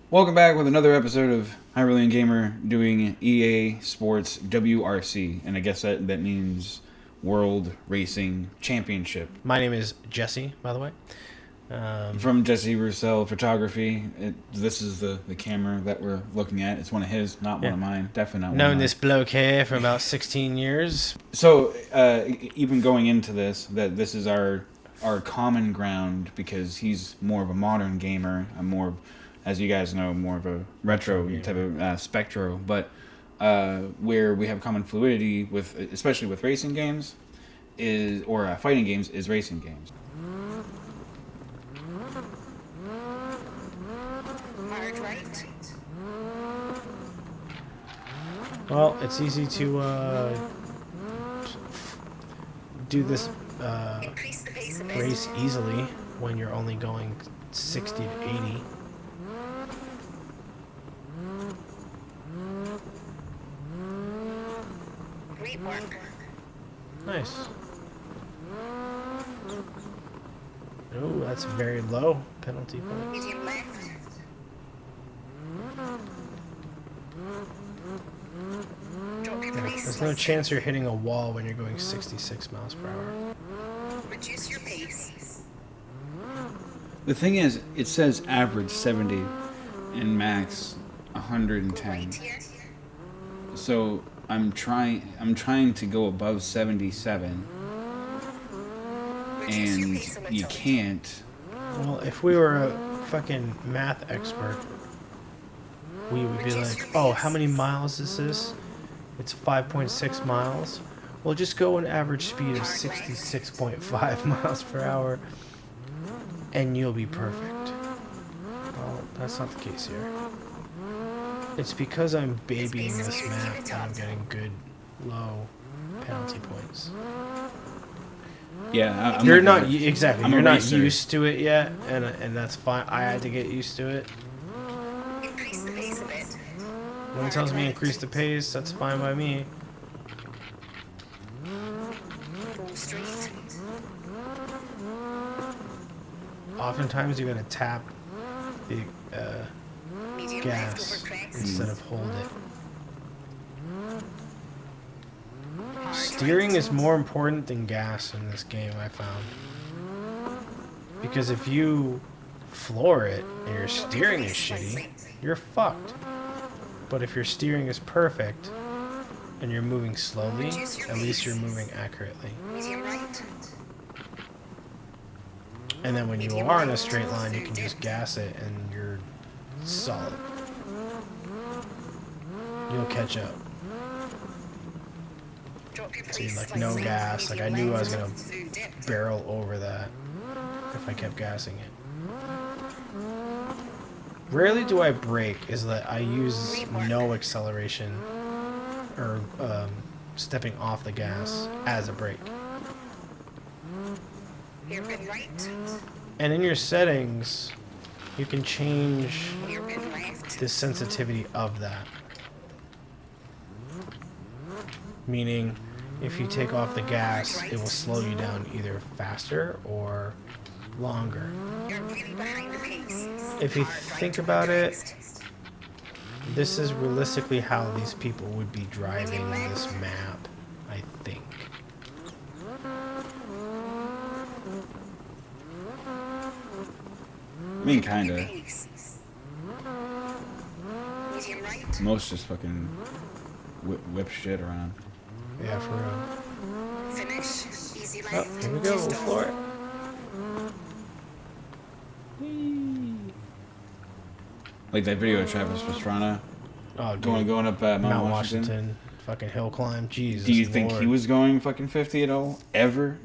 Welcome back with another episode of Hyperlane Gamer doing EA Sports WRC, and I guess that means World Racing Championship. My name is Jesse, by the way. From Jesse Roussel Photography. This is the camera that we're looking at. It's one of his, not one of mine. Definitely not one of mine. Known this bloke here for about 16 years. So, even going into this is our common ground because he's more of a modern gamer. I'm more, as you guys know, more of a retro type of spectro. But where we have common fluidity with, especially with racing games, or fighting games, is racing games. Well, it's easy to do this race easily when you're only going 60 to 80. Great work. Nice. Oh, that's very low penalty point. Medium left. Drop your pace. There's no chance you're hitting a wall when you're going 66 miles per hour. Reduce your pace. The thing is, it says average 70 and max 110. Right here. So I'm trying to go above 77, Reduce your and pace a you little. can't. Well, if we were a fucking math expert, we would be like, oh, how many miles is this? It's 5.6 miles. Well, just go an average speed of 66.5 miles per hour, and you'll be perfect. Well, that's not the case here. It's because I'm babying this map that I'm getting good, low penalty points. Yeah, You're not exactly. I'm a You're not racer. used to it yet, and that's fine. I had to get used to it. Increase the pace a bit. When it tells me increase the pace, that's fine by me. Go straight. Oftentimes, you gotta tap the Medium gas left over crest. instead of hold it. Steering is more important than gas in this game, I found. Because if you floor it and your steering is shitty, you're fucked. But if your steering is perfect and you're moving slowly, at least you're moving accurately. Medium right. And then when you are in a straight line, you can just gas it and you're solid. You'll catch up. Drop your See, pace like slightly. no gas. Like I knew I was gonna Through dip. barrel over that if I kept gassing it. Rarely do I brake, is that I use no acceleration or stepping off the gas as a brake. Hairpin right. And in your settings, you can change Hairpin left. the sensitivity of that. Meaning, if you take off the gas, it will slow you down either faster or longer. You're really behind the pace. If you Hard right think over about it, crest. this is realistically how these people would be driving this map, I think. I mean, kinda. Pace. Medium right. Most just fucking whip shit around. Yeah, for real. Finish. Easy Oh, left. here we go, we'll Just floor off. it. Like that video of Travis Pastrana Oh, dude. going up Mount Mount Washington. Washington. Fucking hill climb. Jesus. Do you think Lord. he was going fucking 50 at all? Ever?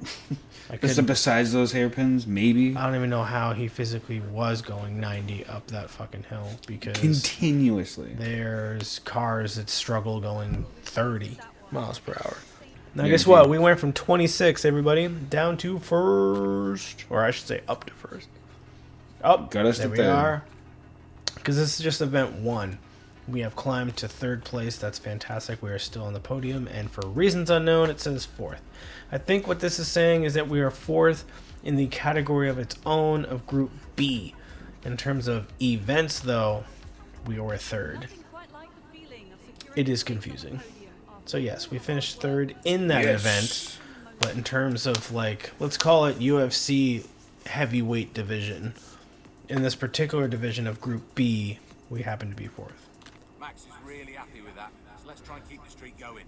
I Just couldn't- besides those hairpins, maybe? I don't even know how he physically was going 90 up that fucking hill because Continuously. there's cars that struggle going 30 miles per hour. Now, Yeah, guess dude. what? We went from 26, everybody, down to first. Or I should say up to first. Up. Got us there to we third. are. Because this is just event 1. We have climbed to 3rd place. That's fantastic. We are still on the podium. And for reasons unknown, it says 4th. I think what this is saying is that we are 4th in the category of its own of Group B. In terms of events, though, we were third. It is confusing. So yes, we finished third in that event, but in terms of like, let's call it UFC heavyweight division, in this particular division of Group B, we happen to be fourth. Max is really happy with that, so let's try and keep the streak going.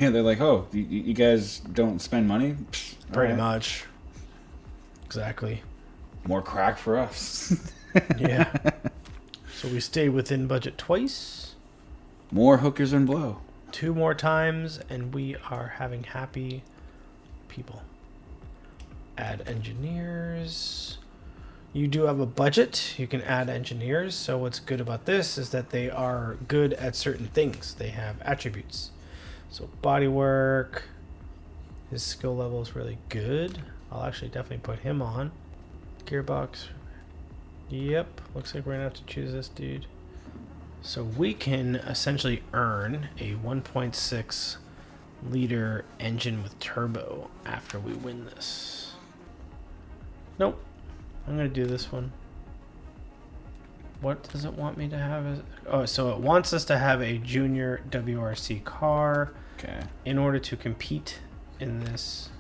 Yeah, they're like, oh, you guys don't spend money? Pfft, Pretty alright. much. Exactly. More crack for us. Yeah. So we stayed within budget twice. More hookers and blow. 2 more times, and we are having happy people. Add engineers. You do have a budget. You can add engineers. So what's good about this is that they are good at certain things. They have attributes. So bodywork. His skill level is really good. I'll actually definitely put him on. Gearbox. Yep. Looks like we're going to have to choose this dude. So we can essentially earn a 1.6 liter engine with turbo after we win this. Nope. I'm going to do this one. What does it want me to have? Oh, so it wants us to have a junior WRC car Okay. in order to compete in this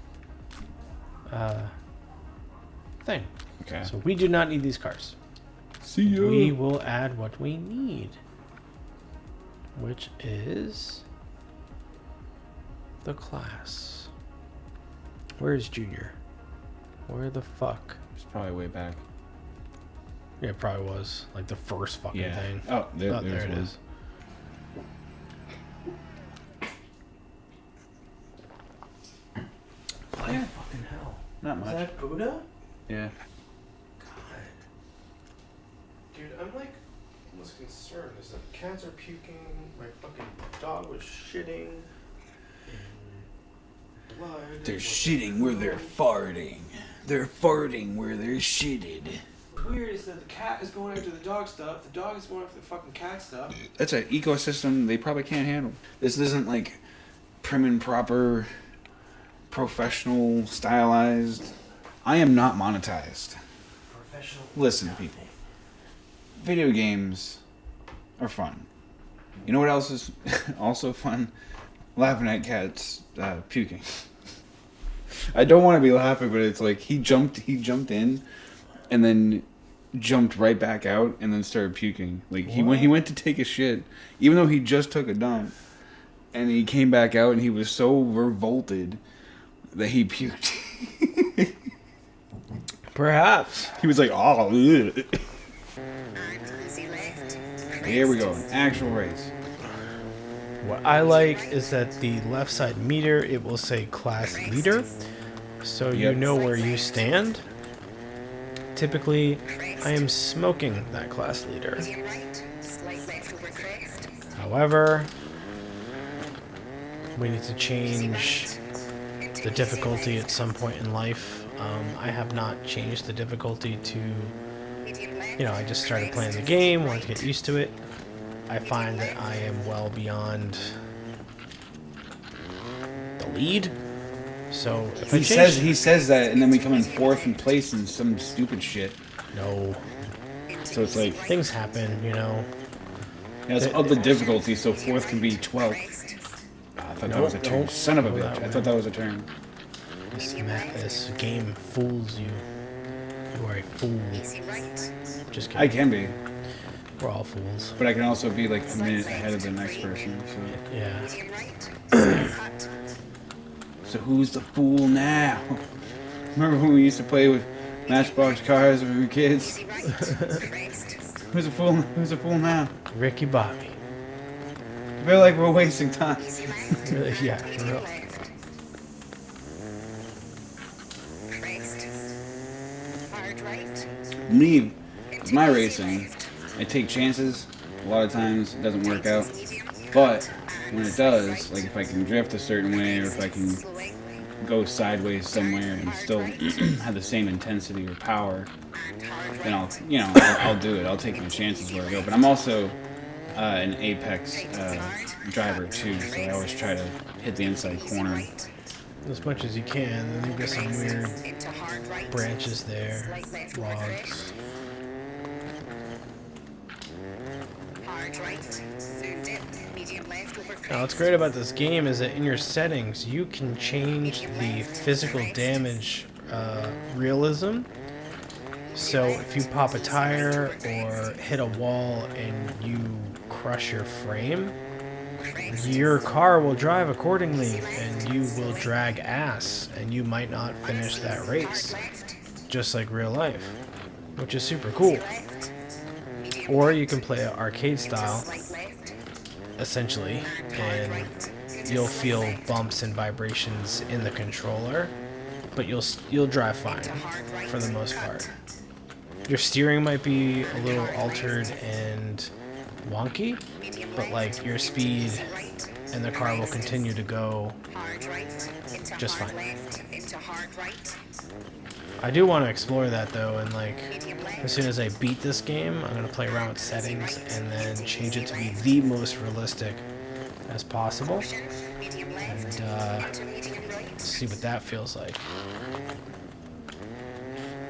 thing. Okay. So we do not need these cars. See you. We will add what we need, which is the class. Where is Junior? Where the fuck? It's probably way back. Yeah, it probably was like the first fucking Yeah. thing. Oh, there Oh, there it one. is. Bloody fucking hell. Not much. Is that Buddha? Yeah. God. Dude, I'm like almost concerned. Is that cats are puking, my fucking dog was shitting, and blood. They're shitting where they're farting. They're farting where they're shitted. What's weird is that the cat is going after the dog stuff, the dog is going after the fucking cat stuff. That's an ecosystem they probably can't handle. This isn't like prim and proper, professional, stylized. I am not monetized. Professional. Listen, people. Video games are fun. You know what else is also fun? Laughing at cats puking. I don't want to be laughing, but it's like he jumped in, and then jumped right back out, and then started puking. Like he went to take a shit, even though he just took a dump, and he came back out, and he was so revolted that he puked. Perhaps. He was like, oh, ugh. Easy left. Here we go, actual race. What I like is that the left side meter, it will say class leader, so you Yep. know where you stand. Typically, I am smoking that class leader. Medium right. Slight left over crest. However, we need to change the difficulty at some point in life. I have not changed the difficulty to, Medium left. I just started playing the game, wanted to get used to it. I find that I am well beyond the lead. So if I change, He says that, and then we come in fourth in place in some stupid shit. no, So it's like, things happen, it's up the difficulty, so fourth can be 12th. I thought that was a turn. Nope, Son of a go bitch. that I way. thought that was a turn. This game fools you. You are a fool. Easy right. Just I kidding. can be, We're all fools. but I can also be like a minute ahead of the next person. Yeah. Medium right. Slight cut. So who's the fool now? Remember when we used to play with Matchbox cars when we were kids? Easy right. Crest. Who's a fool? Who's a fool now? Ricky Bobby. I feel like we're wasting time. Easy left. Really, yeah, for Medium real. left. Crest. Hard right. Me, with my racing, I take chances. A lot of times it doesn't work out. But when it does, like if I can drift a certain way or if I can Slowing. go sideways somewhere and still have the same intensity or power, And hard then right. I'll do it. I'll take my chances where I go. But I'm also an apex driver too, so I always try to hit the inside corner. As much as you can. And then there's some weird Into hard right. branches there. Slight left over Logs. crest. Hard right. Soon dip. Medium left over Now, what's crest. great about this game is that in your settings, you can change the physical damage realism. So if you pop a tire or hit a wall and you crush your frame, your car will drive accordingly and you will drag ass and you might not finish that race, just like real life, which is super cool. Left. Medium Or you can play it arcade style, slight left. essentially, and you'll feel bumps and vibrations in the controller, but you'll drive fine for the most part. Your steering might be a little altered and wonky, but like your speed Right. and the car will continue to go Hard right. Into just hard fine. left. Into hard right. I do want to explore that though, and like Medium left. as soon as I beat this game, I'm gonna play around with settings and then change it to be the most realistic as possible, Medium left. and Into medium right. see what that feels like.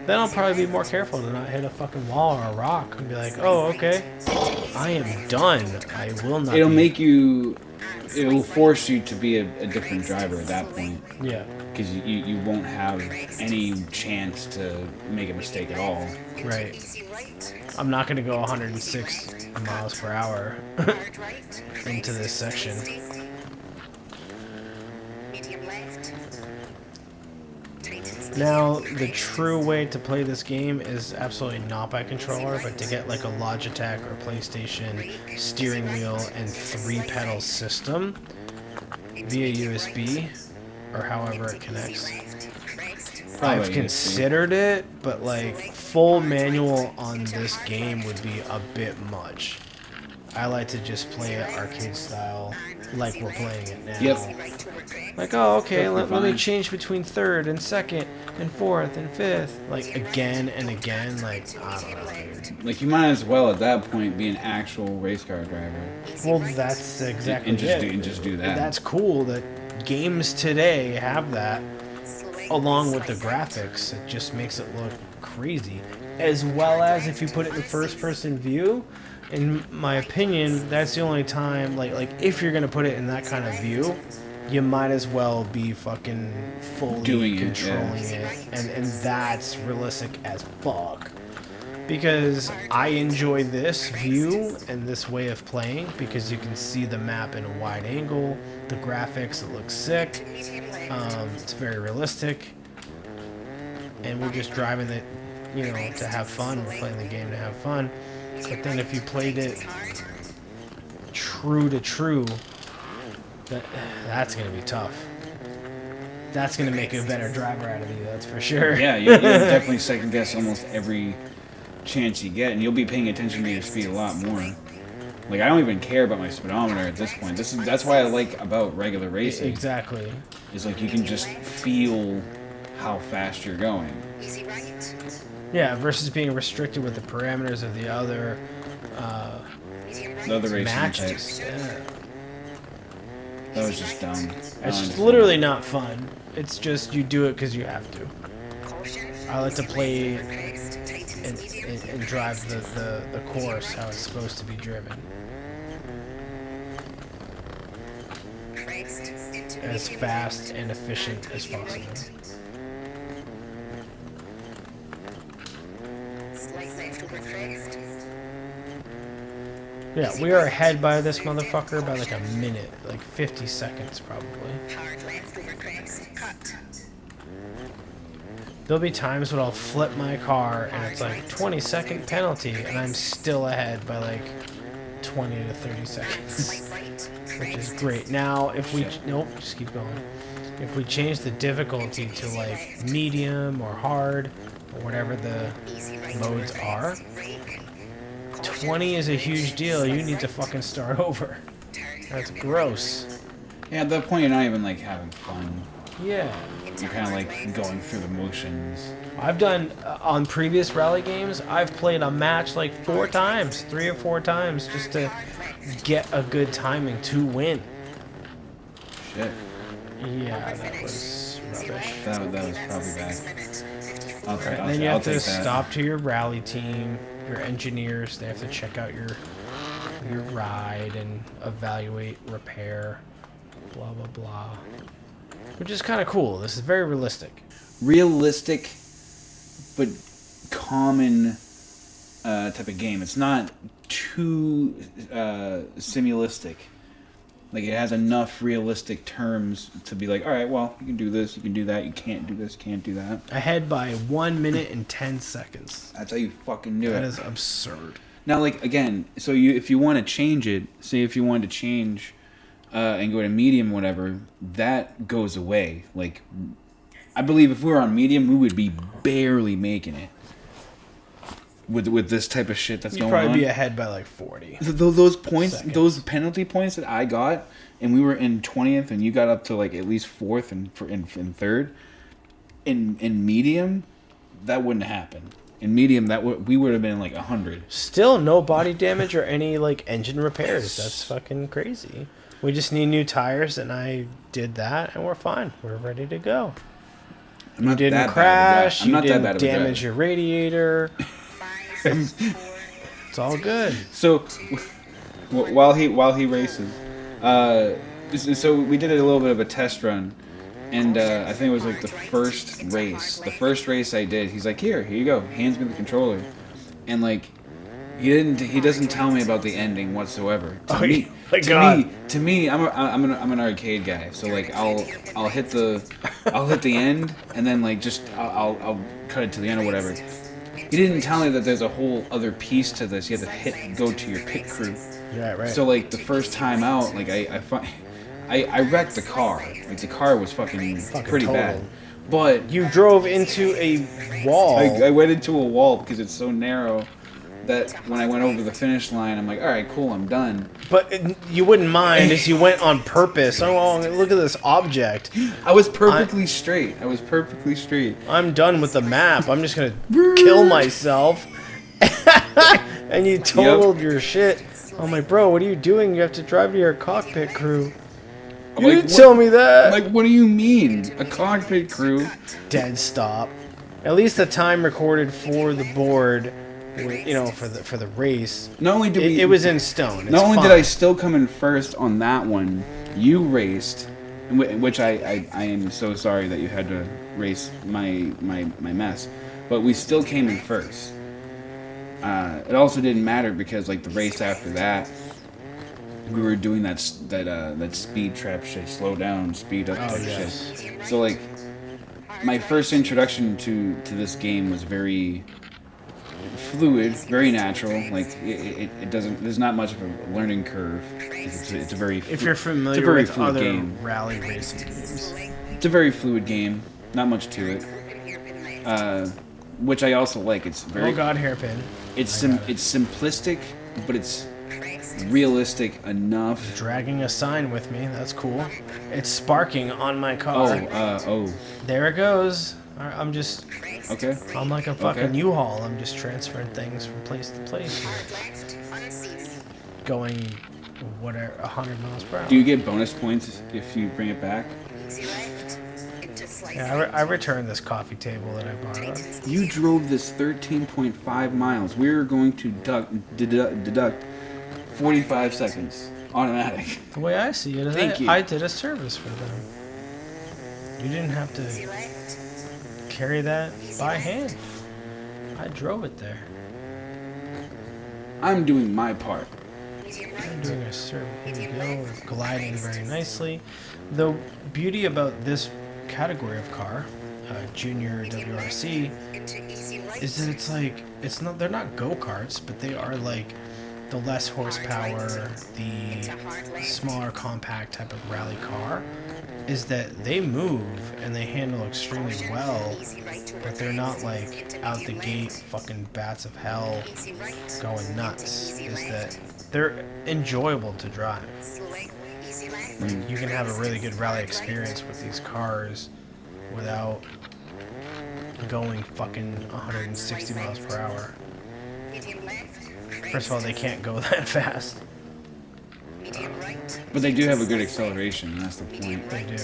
Then I'll probably be more careful to not hit a fucking wall or a rock and be like, oh, okay, I am done. I will not. It'll be- make you. It'll force you to be a different driver at that point, Yeah, because you won't have any chance to make a mistake at all. right. Easy right. I'm not gonna go 106 miles per hour Hard right. into this section. Medium left. Tight and steady. Now, the true way to play this game is absolutely not by controller, but to get like a Logitech or PlayStation steering wheel and 3-pedal system via USB or however it connects. Crest. Probably I've USB. considered it, but like full manual on this game would be a bit much. I like to just play it arcade style, like we're playing it now. Yep. Right over crest. Like, oh, okay, Perfectly let me fine. change between third and second and fourth and fifth. Like, again and again. Like, I don't know, dude. Like, you might as well at that point be an actual race car driver Well, that's exactly and just it. do that. That's cool that games today have that, along with the graphics. It just makes it look crazy. As well as if you put it in first person view, in my opinion, that's the only time, like if you're gonna put it in that kind of view, you might as well be fucking fully Doing it, controlling yeah. it, and that's realistic as fuck. Because I enjoy this view and this way of playing because you can see the map in a wide angle, the graphics, it looks sick, it's very realistic, and we're just driving it, you know, to have fun. We're playing the game to have fun. But then if you played it true to true, that's gonna be tough. That's gonna make a better driver out of you, that's for sure. Yeah, you'll definitely second guess almost every chance you get, and you'll be paying attention to your speed a lot more. Like, I don't even care about my speedometer at this point. That's why I like about regular racing. Exactly. Is like you can just feel how fast you're going. Easy right. Yeah, versus being restricted with the parameters of the other Medium right. The other racing matches. types. Yeah. That was just dumb. It's just literally not fun. It's just you do it because you have to. Caution. I like to play Crest. Tight and and, medium. and drive the course how it's supposed to be driven. Crest. Into As medium fast left. and efficient as possible. Slight left over crest. Yeah, we are ahead by this motherfucker by like a minute, like 50 seconds probably. Hard left over crest. Cut. There'll be times when I'll flip my car and it's like 20-second penalty and I'm still ahead by like 20 to 30 seconds, Slight right. which is great. Now, if we, nope, just keep going. If we change the difficulty to like medium or hard or whatever the Easy right. modes are, Brake. 20 is a huge deal. You need to fucking start over. That's gross. Yeah, at that point you're not even like having fun. Yeah. You're kind of like going through the motions. I've done, on previous rally games, I've played a match like 4 times, 3 or 4 times, just to get a good timing to win. Shit, Yeah, that was rubbish. that was probably bad. I'll And then you I'll have to take that. stop to your rally team, your engineers. They have to check out your ride and evaluate, repair, blah blah blah. Which is kind of cool. This is very realistic. Realistic, but common type of game. It's not too simulistic. Like, it has enough realistic terms to be like, all right, well, you can do this, you can do that, you can't do this, can't do that. Ahead by 1 minute and 10 seconds. That's how you fucking do it. That is absurd. Now, like, again, so if you want to change it, say if you wanted to change and go to medium, whatever, that goes away. Like, I believe if we were on medium, we would be barely making it. With this type of shit that's going on. You'd probably be ahead by like 40. Those points, seconds. those penalty points that I got, and we were in 20th, and you got up to like at least 4th and in 3rd. In medium, that wouldn't happen. In medium, we would have been like 100. Still no body damage or any like engine repairs. That's fucking crazy. We just need new tires, and I did that, and we're fine. We're ready to go. You didn't crash. You didn't damage your radiator. 5, 4, It's all good. So while he races, so we did a little bit of a test run, and I think it was like the first race. The first race I did, he's like, here you go, hands me the controller, and like he doesn't tell me about the ending whatsoever. To me, I'm an arcade guy, so like I'll hit the end, and then like just I'll cut it to the end or whatever. He didn't tell me that there's a whole other piece to this. You have to go to your pit crew. Yeah, right. So like the first time out, like I wrecked the car. Like the car was fucking pretty total. bad. But You drove into a wall. I went into a wall because it's so narrow that when I went over the finish line, I'm like, all right, cool, I'm done. But you wouldn't mind if you went on purpose. Oh, look at this object. I was perfectly straight. I'm done with the map. I'm just going to kill myself. And you totaled your shit. I'm like, bro, what are you doing? You have to drive to your cockpit crew. You didn't tell me that. I'm like, what do you mean? A cockpit crew? Dead stop. At least the time recorded for the board, you know, for the race. Not only did it was in stone. It's not only fine. did I still come in first on that one, you raced, which I am so sorry that you had to race my mess, but we still came in first. It also didn't matter because like the race after that, we were doing that speed trap shit, slow down, speed up type shit. So like, my first introduction to this game was very fluid, very natural. Like it doesn't. There's not much of a learning curve. It's a very. If you're familiar with other rally racing games, it's a very fluid game. Not much to it. Which I also like. It's very. Oh God, hairpin. It's simplistic, but it's realistic enough. Dragging a sign with me. That's cool. It's sparking on my car. Oh. There it goes. I'm just. Okay. I'm like a fucking U-Haul. I'm just transferring things from place to place here. Going, whatever, 100 miles per hour. Do you get bonus points if you bring it back? Yeah, I returned this coffee table that I borrowed. You drove this 13.5 miles. We're going to deduct 45 seconds. Automatic. The way I see it is I did a service for them. You didn't have to carry that by hand. I drove it there. I'm doing my part. I'm doing a service. Here we go. We're gliding very nicely. The beauty about this category of car, junior WRC, is that it's like they're not go-karts, but they are like the less horsepower, the smaller compact type of rally car, is that they move and they handle extremely well, but they're not like out the gate fucking bats of hell going nuts. Is that they're enjoyable to drive. You can have a really good rally experience with these cars without going fucking 160 miles per hour. First of all, they can't go that fast. But they do have a good acceleration, and that's the point. They do.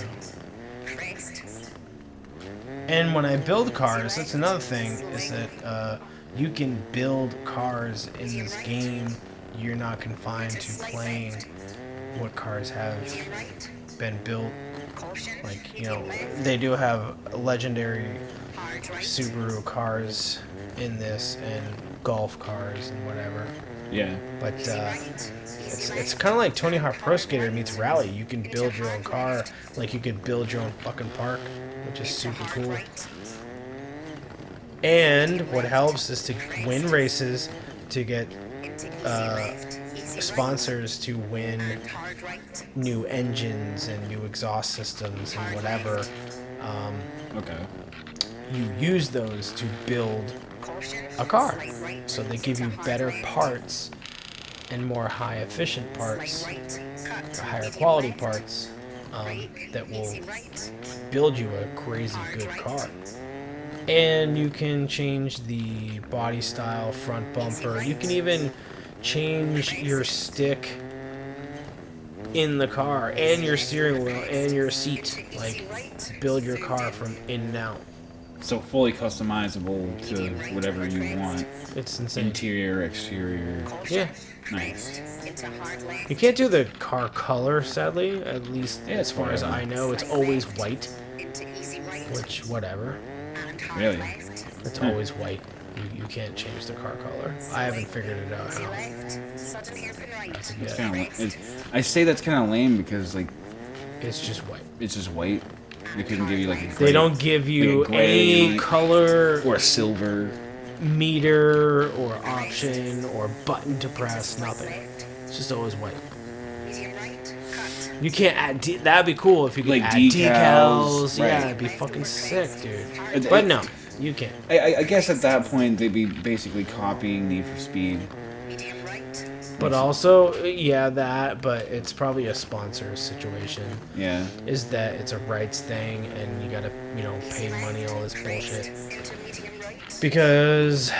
And when I build cars, that's another thing, is that you can build cars in this game. You're not confined to playing what cars have been built. Like, you know, they do have legendary Subaru cars in this and golf cars and whatever. Yeah. But it's kind of like Tony Hawk Pro Skater meets Rally. You can build your own car, like you could build your own fucking park, which is super cool. And what helps is to win races, to get sponsors to win new engines and new exhaust systems and whatever. Okay. You use those to build a car. So they give you better parts and more high efficient parts, higher quality parts that will build you a crazy good car. And you can change the body style, front bumper. You can even change your stick in the car and your steering wheel and your seat. Like, build your car from in and out. So fully customizable to whatever you want. It's insane. Interior, exterior. Yeah. Nice. You can't do the car color, sadly. At least Yeah, as far as I know, it's always white. Which, whatever. Really? It's always white. You can't change the car color. I haven't figured it out how. It's kind of. I say that's kind of lame because like It's just white. it's just white. They couldn't give you like a gray, They don't give you like a gray, any color or a silver. meter or option or button to press. Nothing. It's just always white. You can't add. That'd be cool if you could Like add decals, Yeah, right. it'd be fucking sick, dude. But no, you can't. I guess at that point they'd be basically copying Need for Speed. But also, yeah, that. But it's probably a sponsor situation. Yeah. Is that it's a rights thing and you gotta, pay money, all this bullshit. Because,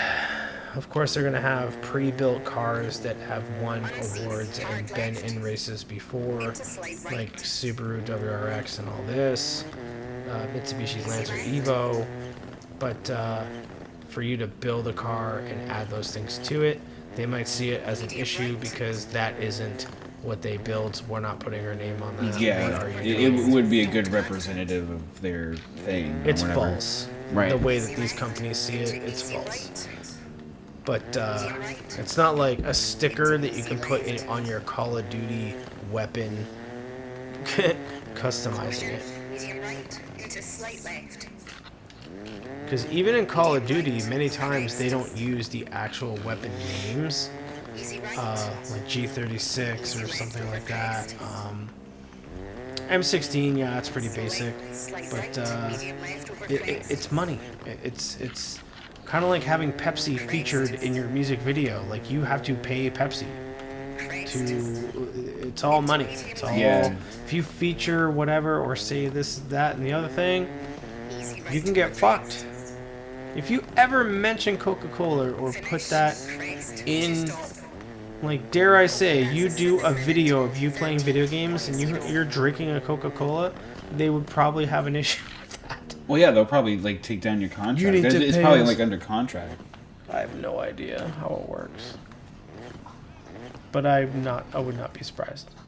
of course, they're gonna have pre-built cars that have won awards and been in races before, like Subaru WRX and all this, Mitsubishi Lancer Evo. But for you to build a car and add those things to it, they might see it as an issue because that isn't what they built. We're not putting our name on that. Yeah. What are you doing? It would be a good representative of their thing. Or It's whatever. false. Right. The way that these companies see it, it's false. But it's not like a sticker that you can put on your Call of Duty weapon, customizing it. Because even in Call of Duty, many times they don't use the actual weapon names, like G36 or something like that. M16, yeah, it's pretty basic, but it's money. It's kind of like having Pepsi featured in your music video. Like, you have to pay Pepsi to. It's all money. It's all. Yeah. If you feature whatever or say this, that, and the other thing, you can get fucked. If you ever mention Coca-Cola or put that in, like, dare I say, you do a video of you playing video games and you're drinking a Coca-Cola, they would probably have an issue with that. Well, yeah, they'll probably like take down your contract. You need to It's pay probably us. like under contract. I have no idea how it works, but I would not be surprised.